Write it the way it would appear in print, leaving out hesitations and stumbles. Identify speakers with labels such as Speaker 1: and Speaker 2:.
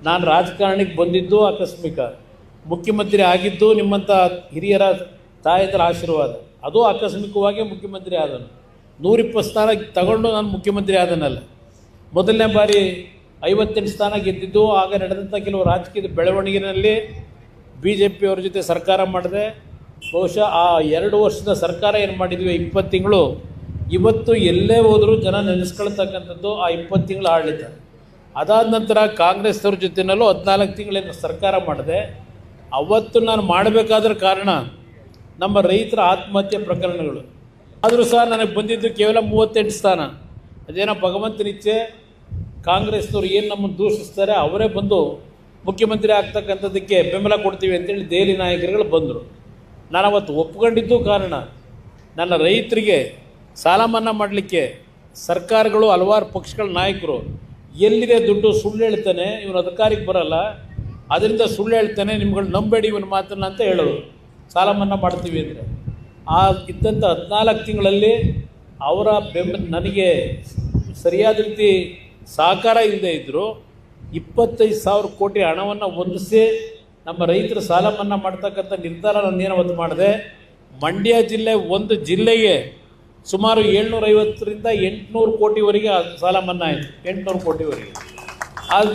Speaker 1: ನಾನು ರಾಜಕಾರಣಕ್ಕೆ ಬಂದಿದ್ದು ಆಕಸ್ಮಿಕ, ಮುಖ್ಯಮಂತ್ರಿ ಆಗಿದ್ದು ನಿಮ್ಮಂಥ ಹಿರಿಯರ ತಾಯಂದಿರ ಆಶೀರ್ವಾದ, ಅದು ಆಕಸ್ಮಿಕವಾಗಿ ಮುಖ್ಯಮಂತ್ರಿ ಆದನು. 120 ಸ್ಥಾನ ತಗೊಂಡು ನಾನು ಮುಖ್ಯಮಂತ್ರಿ ಆದನಲ್ಲ. ಮೊದಲನೇ ಬಾರಿ 58 ಸ್ಥಾನ ಗೆದ್ದಿದ್ದು ಆಗ ನಡೆದಂಥ ಕೆಲವು ರಾಜಕೀಯದ ಬೆಳವಣಿಗೆಯಲ್ಲಿ BJP ಅವ್ರ ಜೊತೆ ಸರ್ಕಾರ ಮಾಡಿದೆ. ಬಹುಶಃ ಆ 2 ವರ್ಷದ ಸರ್ಕಾರ ಏನು ಮಾಡಿದ್ವಿ 20 ತಿಂಗಳು ಇವತ್ತು ಎಲ್ಲೇ ಹೋದರೂ ಜನ ನೆನೆಸ್ಕೊಳ್ತಕ್ಕಂಥದ್ದು ಆ 20 ತಿಂಗಳ ಆಡಳಿತ. ಅದಾದ ನಂತರ ಕಾಂಗ್ರೆಸ್ನವ್ರ ಜೊತೆನಲ್ಲೂ 14 ತಿಂಗಳೇನು ಸರ್ಕಾರ ಮಾಡಿದೆ. ಅವತ್ತು ನಾನು ಮಾಡಬೇಕಾದ್ರ ಕಾರಣ ನಮ್ಮ ರೈತರ ಆತ್ಮಹತ್ಯೆ ಪ್ರಕರಣಗಳು. ಆದರೂ ಸಹ ನನಗೆ ಬಂದಿದ್ದು ಕೇವಲ 38 ಸ್ಥಾನ. ಅದೇನೋ ಭಗವಂತನಿಚ್ಛೆ, ಕಾಂಗ್ರೆಸ್ನವ್ರು ಏನು ನಮ್ಮನ್ನು ದೂಷಿಸ್ತಾರೆ ಅವರೇ ಬಂದು ಮುಖ್ಯಮಂತ್ರಿ ಆಗ್ತಕ್ಕಂಥದ್ದಕ್ಕೆ ಬೆಂಬಲ ಕೊಡ್ತೀವಿ ಅಂತೇಳಿ ದೆಹಲಿ ನಾಯಕರುಗಳು ಬಂದರು. ನಾನು ಅವತ್ತು ಒಪ್ಕೊಂಡಿದ್ದು ಕಾರಣ ನನ್ನ ರೈತರಿಗೆ ಸಾಲ ಮನ್ನಾ ಮಾಡಲಿಕ್ಕೆ ಸರ್ಕಾರಗಳು ಹಲವಾರು ಪಕ್ಷಗಳ ನಾಯಕರು ಎಲ್ಲಿದೆ ದುಡ್ಡು ಸುಳ್ಳು ಹೇಳ್ತಾನೆ, ಇವನು ಅಧಿಕಾರಕ್ಕೆ ಬರಲ್ಲ, ಅದರಿಂದ ಸುಳ್ಳು ಹೇಳ್ತಾನೆ, ನಿಮ್ಗಳು ನಂಬೇಡಿ ಇವನ ಮಾತನ್ನು ಅಂತ ಹೇಳೋರು. ಸಾಲ ಮನ್ನಾ ಮಾಡ್ತೀವಿ ಅಂದರೆ ಆ ಇದ್ದಂಥ 14 ತಿಂಗಳಲ್ಲಿ ಅವರ ನನಗೆ ಸರಿಯಾದ ರೀತಿ ಸಹಕಾರ ಇಲ್ಲದೆ ಇದ್ದರು 25,000 ಕೋಟಿ ಹಣವನ್ನು ಹೊಂದಿಸಿ ನಮ್ಮ ರೈತರ ಸಾಲ ಮನ್ನಾ ಮಾಡ್ತಕ್ಕಂಥ ನಿರ್ಧಾರ ನಾನೇನು ಅವತ್ತು ಮಾಡಿದೆ. ಮಂಡ್ಯ ಜಿಲ್ಲೆ ಒಂದು ಜಿಲ್ಲೆಗೆ ಸುಮಾರು 750ರಿಂದ 800 ಕೋಟಿವರೆಗೆ ಸಾಲ ಮನ್ನಾ ಆಯಿತು. 800 ಕೋಟಿವರೆಗೆ. ಅದು